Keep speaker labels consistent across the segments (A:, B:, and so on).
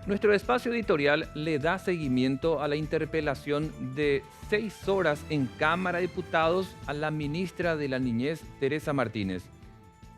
A: Nuestro espacio editorial le da seguimiento a la interpelación de 6 horas en Cámara de Diputados a la ministra de la Niñez, Teresa Martínez.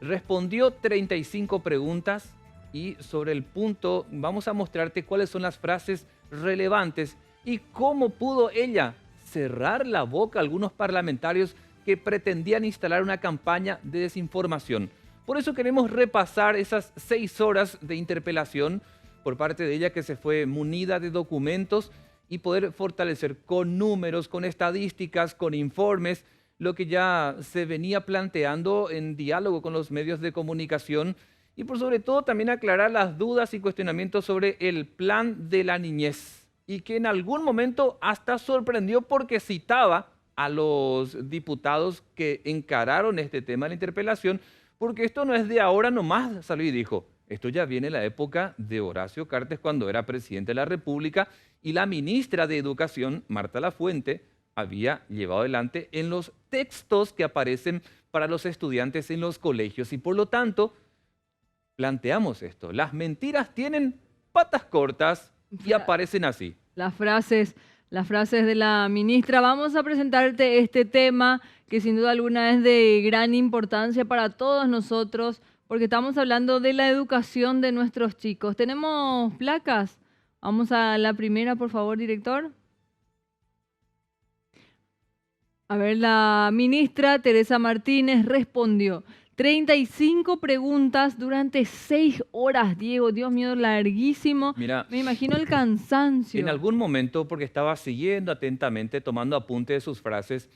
A: Respondió 35 preguntas y sobre el punto vamos a mostrarte cuáles son las frases relevantes y cómo pudo ella cerrar la boca a algunos parlamentarios que pretendían instalar una campaña de desinformación. Por eso queremos repasar esas 6 horas de interpelación por parte de ella, que se fue munida de documentos, y poder fortalecer con números, con estadísticas, con informes, lo que ya se venía planteando en diálogo con los medios de comunicación, y por sobre todo también aclarar las dudas y cuestionamientos sobre el plan de la niñez, y que en algún momento hasta sorprendió porque citaba a los diputados que encararon este tema de la interpelación, porque esto no es de ahora nomás, salió y dijo. Esto ya viene en la época de Horacio Cartes, cuando era presidente de la República, y la ministra de Educación, Marta Lafuente, había llevado adelante en los textos que aparecen para los estudiantes en los colegios. Y por lo tanto, planteamos esto. Las mentiras tienen patas cortas y aparecen así.
B: Las frases de la ministra. Vamos a presentarte este tema que sin duda alguna es de gran importancia para todos nosotros, porque estamos hablando de la educación de nuestros chicos. ¿Tenemos placas? Vamos a la primera, por favor, director. A ver, la ministra Teresa Martínez respondió 35 preguntas durante 6 horas, Diego. Dios mío, larguísimo.
A: Mira,
B: me imagino el cansancio.
A: En algún momento, porque estaba siguiendo atentamente, tomando apunte de sus frases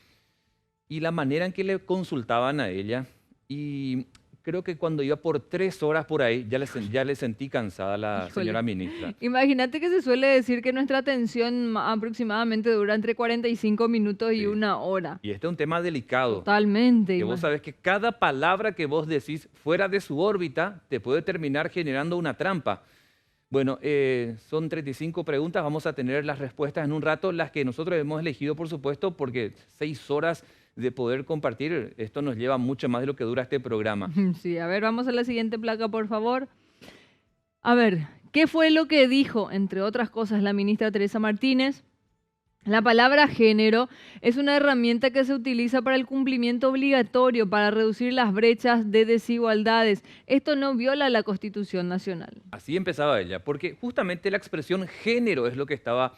A: y la manera en que le consultaban a ella, y creo que cuando iba por 3 horas por ahí, ya le sentí cansada a la señora ministra.
B: Imagínate que se suele decir que nuestra atención aproximadamente dura entre 45 minutos y 1 hora.
A: Y este es un tema delicado.
B: Totalmente.
A: Que vos sabés que cada palabra que vos decís fuera de su órbita te puede terminar generando una trampa. Bueno, son 35 preguntas, vamos a tener las respuestas en un rato, las que nosotros hemos elegido, por supuesto, porque 6 horas de poder compartir, esto nos lleva mucho más de lo que dura este programa.
B: Sí, a ver, vamos a la siguiente placa, por favor. A ver, ¿qué fue lo que dijo, entre otras cosas, la ministra Teresa Martínez? La palabra género es una herramienta que se utiliza para el cumplimiento obligatorio para reducir las brechas de desigualdades. Esto no viola la Constitución Nacional.
A: Así empezaba ella, porque justamente la expresión género es lo que estaba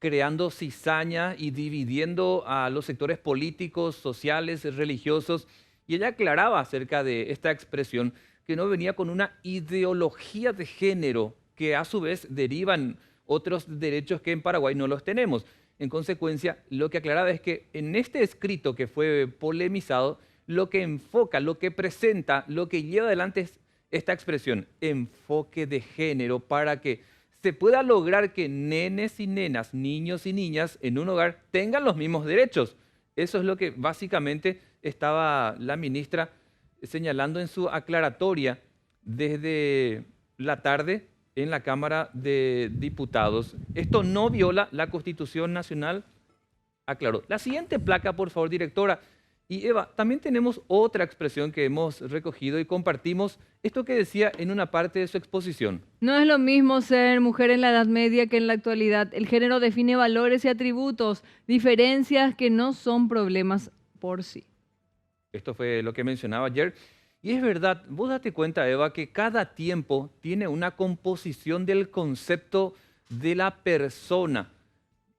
A: creando cizaña y dividiendo a los sectores políticos, sociales, religiosos. Y ella aclaraba acerca de esta expresión que no venía con una ideología de género que a su vez derivan otros derechos que en Paraguay no los tenemos. En consecuencia, lo que aclaraba es que en este escrito que fue polemizado, lo que enfoca, lo que presenta, lo que lleva adelante es esta expresión, enfoque de género, para que se pueda lograr que nenes y nenas, niños y niñas en un hogar tengan los mismos derechos. Eso es lo que básicamente estaba la ministra señalando en su aclaratoria desde la tarde en la Cámara de Diputados. Esto no viola la Constitución Nacional, aclaró. La siguiente placa, por favor, directora. Y Eva, también tenemos otra expresión que hemos recogido y compartimos, esto que decía en una parte de su exposición.
B: No es lo mismo ser mujer en la Edad Media que en la actualidad. El género define valores y atributos, diferencias que no son problemas por sí.
A: Esto fue lo que mencionaba ayer. Y es verdad, vos date cuenta, Eva, que cada tiempo tiene una composición del concepto de la persona,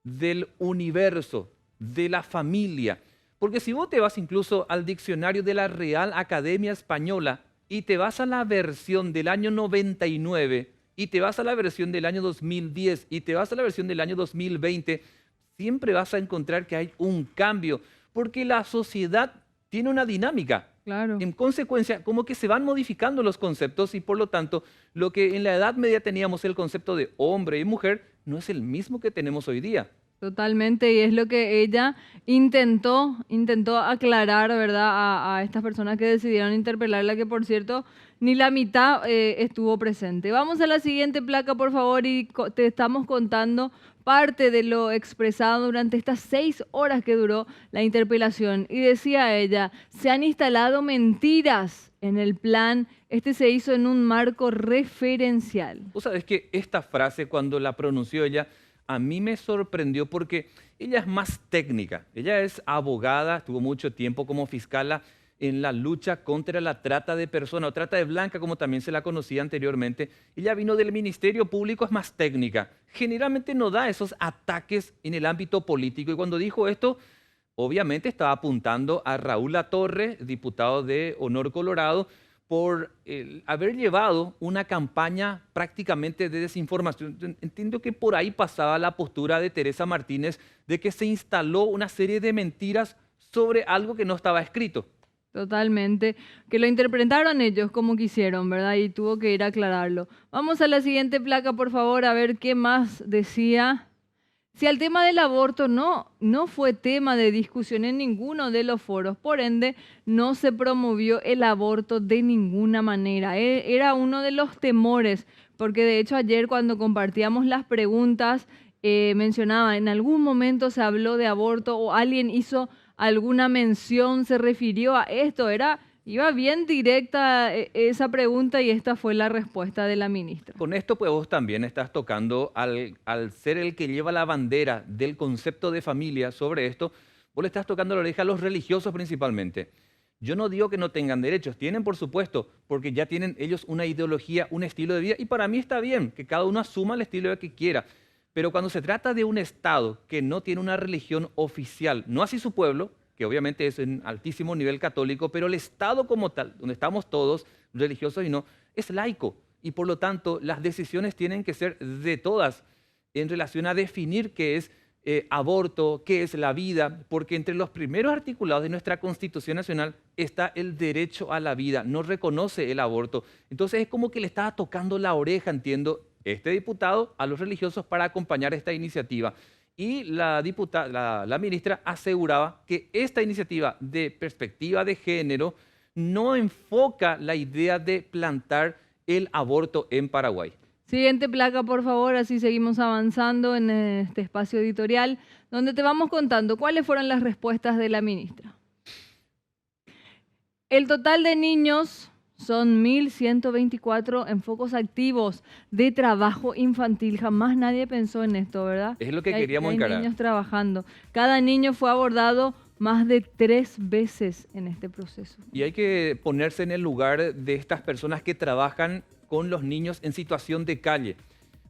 A: del universo, de la familia. Porque si vos te vas incluso al diccionario de la Real Academia Española y te vas a la versión del año 99 y te vas a la versión del año 2010 y te vas a la versión del año 2020, siempre vas a encontrar que hay un cambio, porque la sociedad tiene una dinámica.
B: Claro.
A: En consecuencia, como que se van modificando los conceptos y por lo tanto, lo que en la Edad Media teníamos el concepto de hombre y mujer, no es el mismo que tenemos hoy día.
B: Totalmente, y es lo que ella intentó aclarar, ¿verdad? A estas personas que decidieron interpelarla, que por cierto, ni la mitad estuvo presente. Vamos a la siguiente placa, por favor, y te estamos contando parte de lo expresado durante estas 6 horas que duró la interpelación. Y decía ella, se han instalado mentiras en el plan, este se hizo en un marco referencial.
A: Vos sabés que esta frase, cuando la pronunció ella, a mí me sorprendió porque ella es más técnica. Ella es abogada, estuvo mucho tiempo como fiscala en la lucha contra la trata de personas, o trata de blanca, como también se la conocía anteriormente. Ella vino del Ministerio Público, es más técnica. Generalmente no da esos ataques en el ámbito político. Y cuando dijo esto, obviamente estaba apuntando a Raúl Latorre, diputado de Honor Colorado, por haber llevado una campaña prácticamente de desinformación. Entiendo que por ahí pasaba la postura de Teresa Martínez de que se instaló una serie de mentiras sobre algo que no estaba escrito.
B: Totalmente, que lo interpretaron ellos como quisieron, ¿verdad? Y tuvo que ir a aclararlo. Vamos a la siguiente placa, por favor, a ver qué más decía. Si el tema del aborto no fue tema de discusión en ninguno de los foros, por ende, no se promovió el aborto de ninguna manera. Era uno de los temores, porque de hecho ayer cuando compartíamos las preguntas, mencionaba, en algún momento se habló de aborto o alguien hizo alguna mención, se refirió a esto, iba bien directa esa pregunta y esta fue la respuesta de la ministra.
A: Con esto pues vos también estás tocando, al ser el que lleva la bandera del concepto de familia sobre esto, vos le estás tocando la oreja a los religiosos principalmente. Yo no digo que no tengan derechos, tienen por supuesto, porque ya tienen ellos una ideología, un estilo de vida, y para mí está bien que cada uno asuma el estilo que quiera. Pero cuando se trata de un Estado que no tiene una religión oficial, no así su pueblo, que obviamente es en altísimo nivel católico, pero el Estado como tal, donde estamos todos, religiosos y no, es laico. Y por lo tanto, las decisiones tienen que ser de todas en relación a definir qué es aborto, qué es la vida, porque entre los primeros articulados de nuestra Constitución Nacional está el derecho a la vida, no reconoce el aborto. Entonces es como que le estaba tocando la oreja, entiendo, este diputado a los religiosos para acompañar esta iniciativa. Y la ministra aseguraba que esta iniciativa de perspectiva de género no enfoca la idea de plantar el aborto en Paraguay.
B: Siguiente placa, por favor, así seguimos avanzando en este espacio editorial, donde te vamos contando cuáles fueron las respuestas de la ministra. El total de niños son 1.124 en focos activos de trabajo infantil. Jamás nadie pensó en esto, ¿verdad?
A: Es lo que queríamos encarar.
B: Hay niños trabajando. Cada niño fue abordado más de 3 veces en este proceso.
A: Y hay que ponerse en el lugar de estas personas que trabajan con los niños en situación de calle.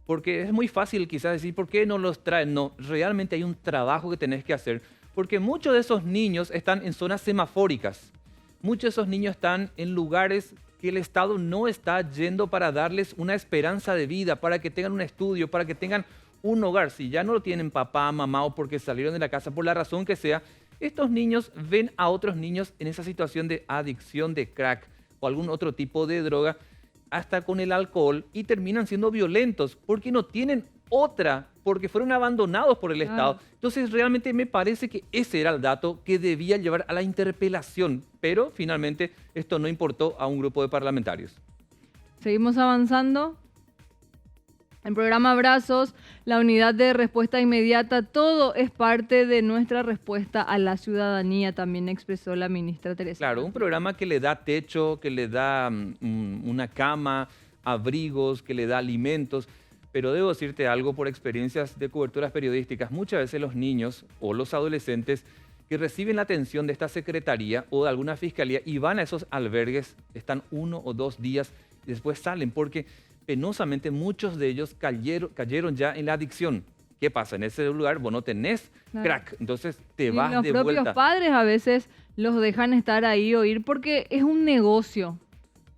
A: Porque es muy fácil quizás decir, ¿por qué no los traen? No, realmente hay un trabajo que tenés que hacer. Porque muchos de esos niños están en zonas semafóricas. Muchos de esos niños están en lugares que el Estado no está yendo para darles una esperanza de vida, para que tengan un estudio, para que tengan un hogar. Si ya no lo tienen papá, mamá o porque salieron de la casa por la razón que sea, estos niños ven a otros niños en esa situación de adicción de crack o algún otro tipo de droga, hasta con el alcohol, y terminan siendo violentos porque no tienen otra, porque fueron abandonados por el Estado. Entonces realmente me parece que ese era el dato que debía llevar a la interpelación, pero finalmente esto no importó a un grupo de parlamentarios.
B: Seguimos avanzando. El programa Abrazos, la unidad de respuesta inmediata, todo es parte de nuestra respuesta a la ciudadanía, también expresó la ministra Teresa.
A: Claro, un programa que le da techo, que le da una cama, abrigos, que le da alimentos. Pero debo decirte algo por experiencias de coberturas periodísticas. Muchas veces los niños o los adolescentes que reciben la atención de esta secretaría o de alguna fiscalía y van a esos albergues, están 1 o 2 días y después salen porque penosamente muchos de ellos cayeron ya en la adicción. ¿Qué pasa? En ese lugar vos no tenés crack, entonces te vas de vuelta.
B: Los propios padres a veces los dejan estar ahí o ir porque es un negocio.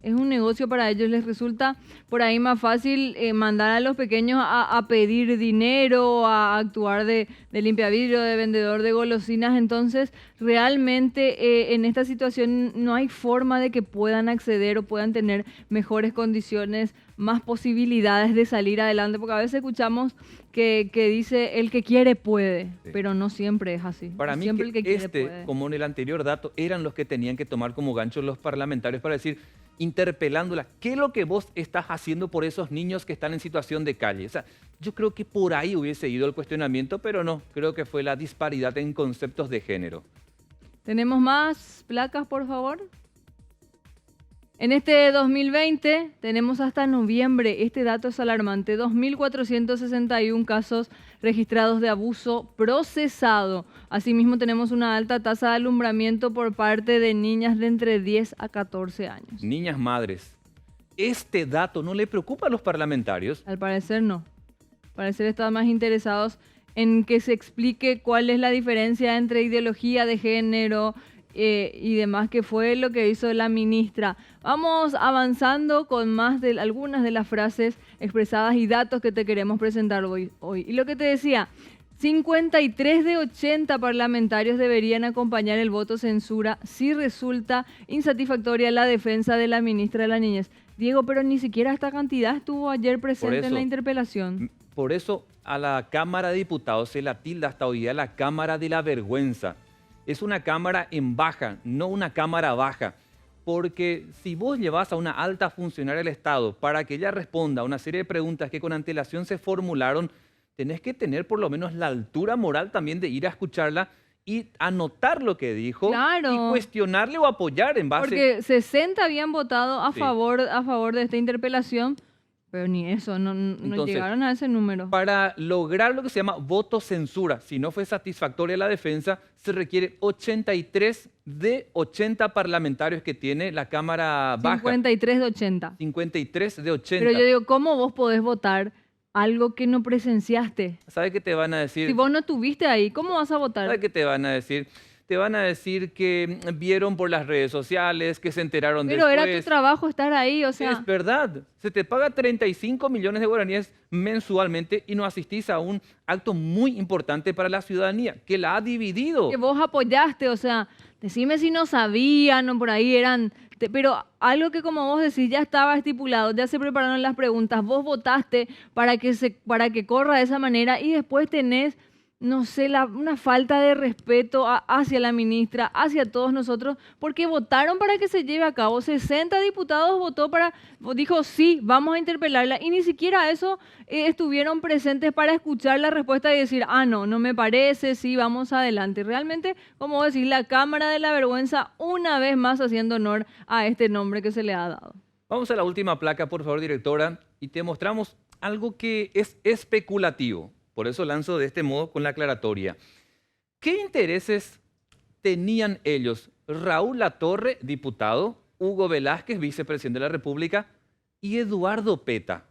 B: Es un negocio para ellos, les resulta por ahí más fácil mandar a los pequeños a pedir dinero, a actuar de limpiavidrio, de vendedor de golosinas. Entonces, realmente en esta situación no hay forma de que puedan acceder o puedan tener mejores condiciones más posibilidades de salir adelante, porque a veces escuchamos que dice el que quiere puede,
A: Sí.
B: pero no siempre es así.
A: Para
B: No
A: mí,
B: siempre el que quiere
A: este,
B: puede.
A: como en el anterior dato, eran los que tenían que tomar como gancho los parlamentarios para decir, interpelándola, ¿qué es lo que vos estás haciendo por esos niños que están en situación de calle? O sea, yo creo que por ahí hubiese ido el cuestionamiento, pero no, creo que fue la disparidad en conceptos de género.
B: ¿Tenemos más placas, por favor? En este 2020 tenemos hasta noviembre, este dato es alarmante, 2.461 casos registrados de abuso procesado. Asimismo tenemos una alta tasa de alumbramiento por parte de niñas de entre 10 a 14 años.
A: Niñas madres, ¿este dato no le preocupa a los parlamentarios?
B: Al parecer no. Al parecer están más interesados en que se explique cuál es la diferencia entre ideología de género y demás, que fue lo que hizo la ministra. Vamos avanzando con más de algunas de las frases expresadas y datos que te queremos presentar hoy. Y lo que te decía, 53 de 80 parlamentarios deberían acompañar el voto censura si resulta insatisfactoria la defensa de la ministra de la Niñez. Diego, pero ni siquiera esta cantidad estuvo ayer presente en la interpelación.
A: Por eso a la Cámara de Diputados se la tilda hasta hoy día la Cámara de la Vergüenza. Es una Cámara en baja, no una Cámara baja. Porque si vos llevas a una alta funcionaria del Estado para que ella responda a una serie de preguntas que con antelación se formularon, tenés que tener por lo menos la altura moral también de ir a escucharla y anotar lo que dijo,
B: Claro.
A: y cuestionarle o apoyar en base...
B: Porque 60 habían votado a
A: Sí.
B: favor de esta interpelación, pero ni eso, no
A: Entonces,
B: llegaron a ese número.
A: Para lograr lo que se llama voto censura, si no fue satisfactoria la defensa, se requiere 83 de 80 parlamentarios que tiene la Cámara Baja.
B: 53 de 80.
A: 53 de 80.
B: Pero yo digo, ¿cómo vos podés votar algo que no presenciaste?
A: ¿Sabe qué te van a decir?
B: Si vos no estuviste ahí, ¿cómo vas a votar?
A: ¿Sabe qué te van a decir? Te van a decir que vieron por las redes sociales, que se enteraron
B: Pero
A: después.
B: era tu trabajo estar ahí, o sea,
A: Es verdad, se te paga 35 millones de guaraníes mensualmente y no asistís a un acto muy importante para la ciudadanía, que la ha dividido.
B: que vos apoyaste, o sea, decime si no sabían o por ahí eran... Pero algo que como vos decís ya estaba estipulado, ya se prepararon las preguntas, vos votaste para que corra de esa manera y después tenés, no sé, una falta de respeto hacia la ministra, hacia todos nosotros, porque votaron para que se lleve a cabo. 60 diputados dijo sí, vamos a interpelarla y ni siquiera eso estuvieron presentes para escuchar la respuesta y decir, no me parece, sí, vamos adelante. Realmente, como vos decís, la Cámara de la Vergüenza una vez más haciendo honor a este nombre que se le ha dado.
A: Vamos a la última placa, por favor, directora, y te mostramos algo que es especulativo. Por eso lanzo de este modo con la aclaratoria. ¿Qué intereses tenían ellos? Raúl Latorre, diputado, Hugo Velázquez, vicepresidente de la República, y Eduardo Petta.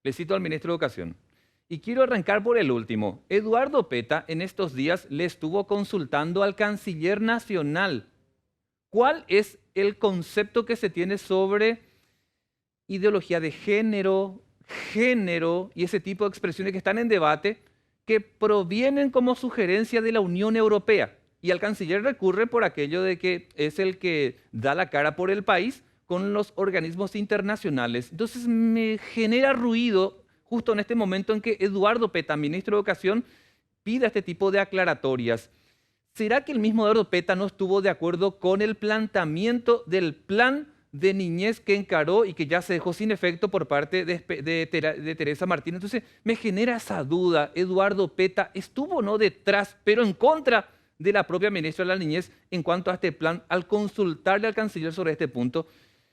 A: Le cito al ministro de Educación. Y quiero arrancar por el último. Eduardo Petta en estos días le estuvo consultando al canciller nacional. ¿Cuál es el concepto que se tiene sobre ideología de género y ese tipo de expresiones que están en debate, que provienen como sugerencia de la Unión Europea? Y al canciller recurre por aquello de que es el que da la cara por el país con los organismos internacionales. Entonces me genera ruido justo en este momento en que Eduardo Petta, ministro de Educación, pida este tipo de aclaratorias. ¿Será que el mismo Eduardo Petta no estuvo de acuerdo con el planteamiento del plan de niñez que encaró y que ya se dejó sin efecto por parte de Teresa Martínez? Entonces me genera esa duda. Eduardo Petta estuvo no detrás, pero en contra de la propia ministra de la Niñez en cuanto a este plan, al consultarle al canciller sobre este punto.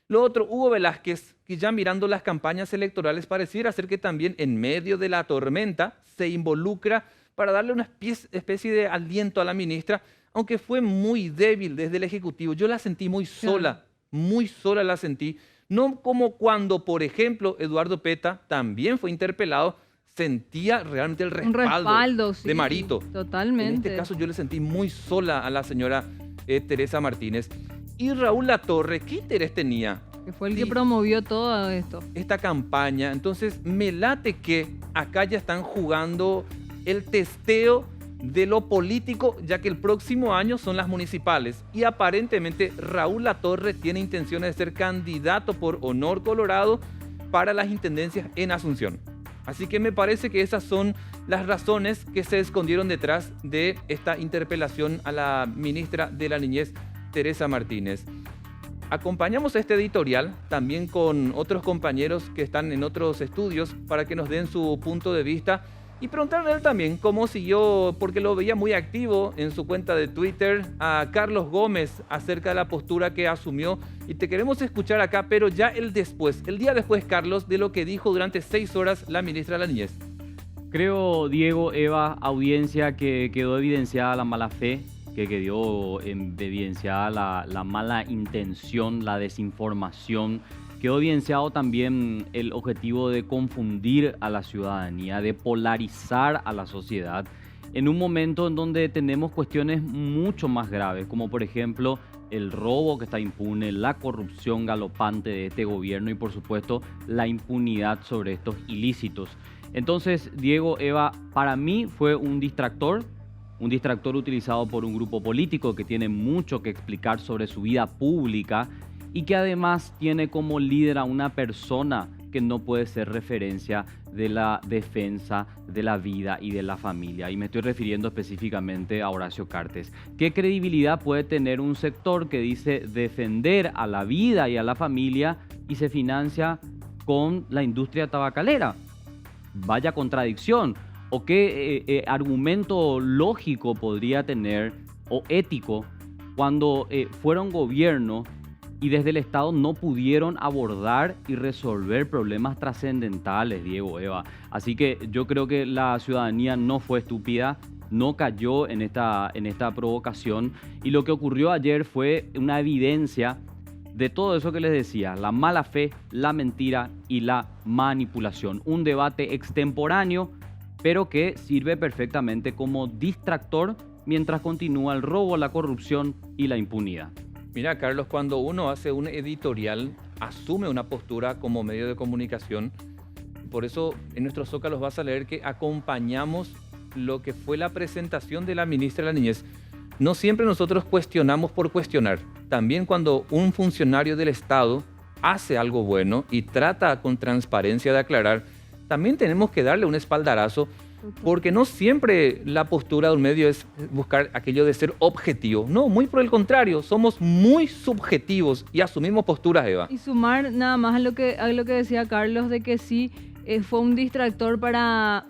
A: Lo otro, Hugo Velázquez, que ya mirando las campañas electorales pareciera ser que también en medio de la tormenta se involucra para darle una especie de aliento a la ministra, aunque fue muy débil desde el Ejecutivo. Yo la sentí muy sola. Muy sola la sentí, no como cuando, por ejemplo, Eduardo Petta también fue interpelado, sentía realmente el respaldo
B: sí,
A: de Marito.
B: Totalmente.
A: En este caso yo le sentí muy sola a la señora Teresa Martínez. Y Raúl Latorre, ¿qué interés tenía?
B: Que fue el que promovió todo esto.
A: Esta campaña. Entonces me late que acá ya están jugando el testeo de lo político, ya que el próximo año son las municipales y aparentemente Raúl Latorre tiene intenciones de ser candidato por Honor Colorado para las intendencias en Asunción. Así que me parece que esas son las razones que se escondieron detrás de esta interpelación a la ministra de la Niñez, Teresa Martínez. Acompañamos este editorial también con otros compañeros que están en otros estudios para que nos den su punto de vista y preguntarle a él también cómo siguió, porque lo veía muy activo en su cuenta de Twitter, a Carlos Gómez acerca de la postura que asumió. Y te queremos escuchar acá, pero ya el día después, Carlos, de lo que dijo durante 6 horas la ministra de la Niñez.
C: Creo, Diego, Eva, audiencia, que quedó evidenciada la mala fe, que quedó evidenciada la mala intención, la desinformación. Quedó evidenciado también el objetivo de confundir a la ciudadanía, de polarizar a la sociedad, en un momento en donde tenemos cuestiones mucho más graves, como por ejemplo el robo que está impune, la corrupción galopante de este gobierno y por supuesto la impunidad sobre estos ilícitos. Entonces, Diego, Eva, para mí fue un distractor utilizado por un grupo político que tiene mucho que explicar sobre su vida pública y que además tiene como líder a una persona que no puede ser referencia de la defensa de la vida y de la familia. Y me estoy refiriendo específicamente a Horacio Cartes. ¿Qué credibilidad puede tener un sector que dice defender a la vida y a la familia y se financia con la industria tabacalera? Vaya contradicción. ¿O qué argumento lógico podría tener o ético cuando fueron gobierno y desde el Estado no pudieron abordar y resolver problemas trascendentales, Diego, Eva? Así que yo creo que la ciudadanía no fue estúpida, no cayó en esta provocación, y lo que ocurrió ayer fue una evidencia de todo eso que les decía, la mala fe, la mentira y la manipulación. Un debate extemporáneo, pero que sirve perfectamente como distractor mientras continúa el robo, la corrupción y la impunidad.
A: Mira, Carlos, cuando uno hace un editorial, asume una postura como medio de comunicación. Por eso en nuestros zócalos vas a leer que acompañamos lo que fue la presentación de la ministra de la Niñez. No siempre nosotros cuestionamos por cuestionar. También cuando un funcionario del Estado hace algo bueno y trata con transparencia de aclarar, también tenemos que darle un espaldarazo, porque no siempre la postura de un medio es buscar aquello de ser objetivo. No, muy por el contrario, somos muy subjetivos y asumimos posturas, Eva.
B: Y sumar nada más a lo que decía Carlos, de que sí fue un distractor para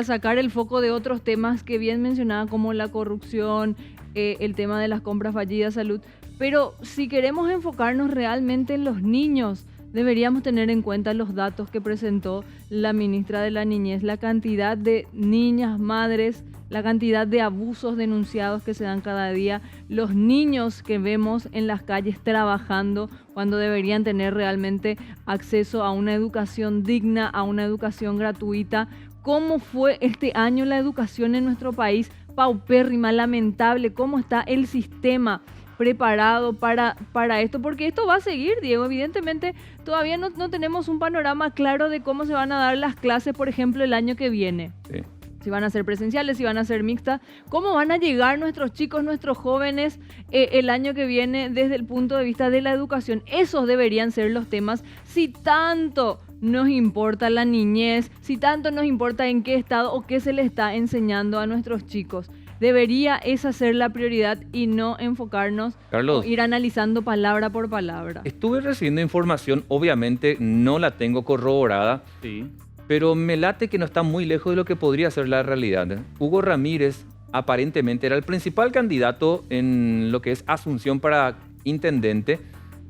B: sacar el foco de otros temas que bien mencionaba, como la corrupción, el tema de las compras fallidas, salud. Pero si queremos enfocarnos realmente en los niños, deberíamos tener en cuenta los datos que presentó la ministra de la Niñez, la cantidad de niñas, madres, la cantidad de abusos denunciados que se dan cada día, los niños que vemos en las calles trabajando cuando deberían tener realmente acceso a una educación digna, a una educación gratuita. ¿Cómo fue este año la educación en nuestro país? Paupérrima, lamentable. ¿Cómo está el sistema preparado para esto? Porque esto va a seguir, Diego. Evidentemente todavía no tenemos un panorama claro de cómo se van a dar las clases, por ejemplo, el año que viene.
A: Sí.
B: Si van a ser presenciales, si van a ser mixtas, cómo van a llegar nuestros chicos, nuestros jóvenes el año que viene desde el punto de vista de la educación. Esos deberían ser los temas. Si tanto nos importa la niñez, si tanto nos importa en qué estado o qué se le está enseñando a nuestros chicos, debería esa ser la prioridad y no enfocarnos,
A: Carlos,
B: o ir analizando palabra por palabra.
A: Estuve recibiendo información, obviamente no la tengo corroborada,
C: Sí.
A: pero me late que no está muy lejos de lo que podría ser la realidad. Hugo Ramírez aparentemente era el principal candidato en lo que es Asunción para intendente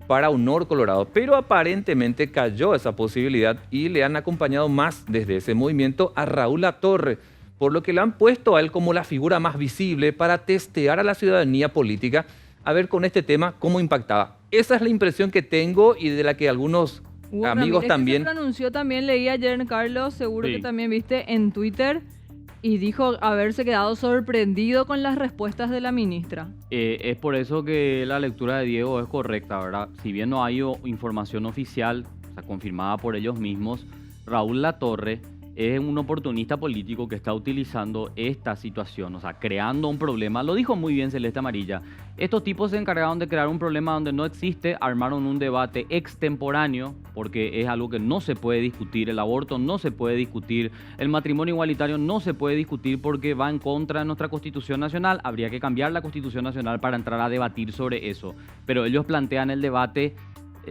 A: para Honor Colorado, pero aparentemente cayó esa posibilidad y le han acompañado más desde ese movimiento a Raúl Latorre, por lo que le han puesto a él como la figura más visible para testear a la ciudadanía política, a ver con este tema cómo impactaba. Esa es la impresión que tengo y de la que algunos
B: Hugo
A: amigos
B: Ramírez,
A: también...
B: que se pronunció, también leí ayer, Carlos, seguro
C: Sí.
B: que también viste en Twitter, y dijo haberse quedado sorprendido con las respuestas de la ministra.
C: Es por eso que la lectura de Diego es correcta, ¿verdad? Si bien no hay información oficial, o sea, confirmada por ellos mismos, Raúl Latorre es un oportunista político que está utilizando esta situación, o sea, creando un problema. Lo dijo muy bien Celeste Amarilla. Estos tipos se encargaron de crear un problema donde no existe, armaron un debate extemporáneo, porque es algo que no se puede discutir. El aborto no se puede discutir, el matrimonio igualitario no se puede discutir porque va en contra de nuestra Constitución Nacional. Habría que cambiar la Constitución Nacional para entrar a debatir sobre eso. Pero ellos plantean el debate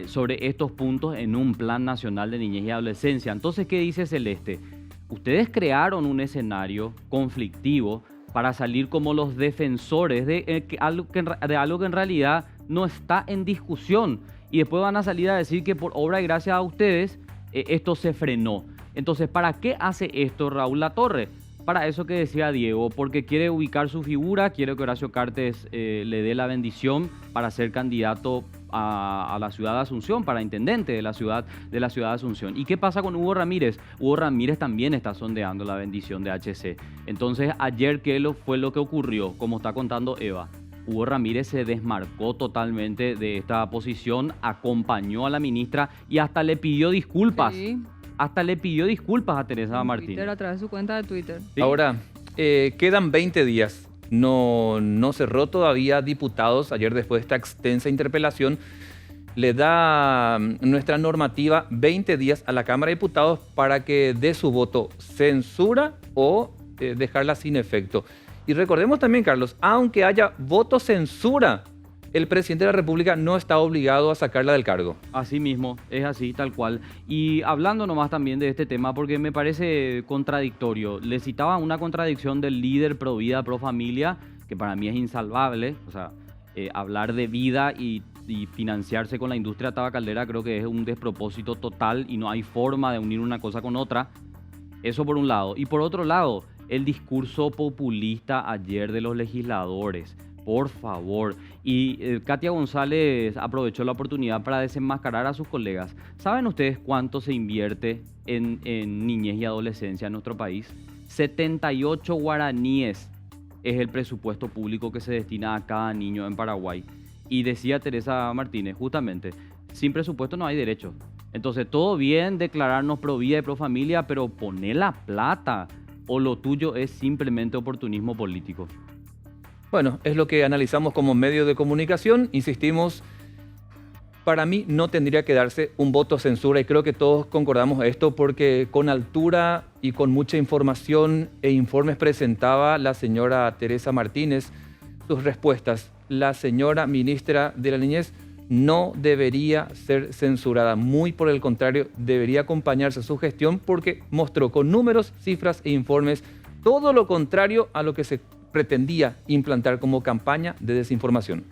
C: sobre estos puntos en un plan nacional de niñez y adolescencia. Entonces, ¿qué dice Celeste? Ustedes crearon un escenario conflictivo para salir como los defensores de algo que en realidad no está en discusión. Y después van a salir a decir que por obra y gracia a ustedes esto se frenó. Entonces, ¿para qué hace esto Raúl Latorre? Para eso que decía Diego, porque quiere ubicar su figura, quiere que Horacio Cartes le dé la bendición para ser candidato a la ciudad de Asunción, para intendente de la ciudad de Asunción. ¿Y qué pasa con Hugo Ramírez? Hugo Ramírez también está sondeando la bendición de HC. Entonces, ayer, ¿qué fue lo que ocurrió? Como está contando Eva, Hugo Ramírez se desmarcó totalmente de esta posición, acompañó a la ministra y hasta le pidió disculpas.
B: Sí.
C: Hasta le pidió disculpas a Teresa Martínez.
B: Twitter, a través de su cuenta de Twitter.
C: Sí.
A: Ahora, quedan 20 días. No cerró todavía diputados. Ayer, después de esta extensa interpelación, le da nuestra normativa 20 días a la Cámara de Diputados para que dé su voto censura o dejarla sin efecto. Y recordemos también, Carlos, aunque haya voto censura, el presidente de la República no está obligado a sacarla del cargo.
C: Así mismo, es así, tal cual. Y hablando nomás también de este tema, porque me parece contradictorio. Le citaba una contradicción del líder pro vida, pro familia, que para mí es insalvable. O sea, hablar de vida y financiarse con la industria tabacalera creo que es un despropósito total y no hay forma de unir una cosa con otra. Eso por un lado. Y por otro lado, el discurso populista ayer de los legisladores. Por favor. Y Katia González aprovechó la oportunidad para desenmascarar a sus colegas. ¿Saben ustedes cuánto se invierte en niñez y adolescencia en nuestro país? 78 guaraníes es el presupuesto público que se destina a cada niño en Paraguay. Y decía Teresa Martínez, justamente, sin presupuesto no hay derecho. Entonces, todo bien declararnos pro vida y pro familia, pero poner la plata o lo tuyo es simplemente oportunismo político.
A: Bueno, es lo que analizamos como medio de comunicación. Insistimos, para mí no tendría que darse un voto censura y creo que todos concordamos esto porque con altura y con mucha información e informes presentaba la señora Teresa Martínez sus respuestas. La señora ministra de la Niñez no debería ser censurada, muy por el contrario, debería acompañarse su gestión porque mostró con números, cifras e informes todo lo contrario a lo que se pretendía implantar como campaña de desinformación.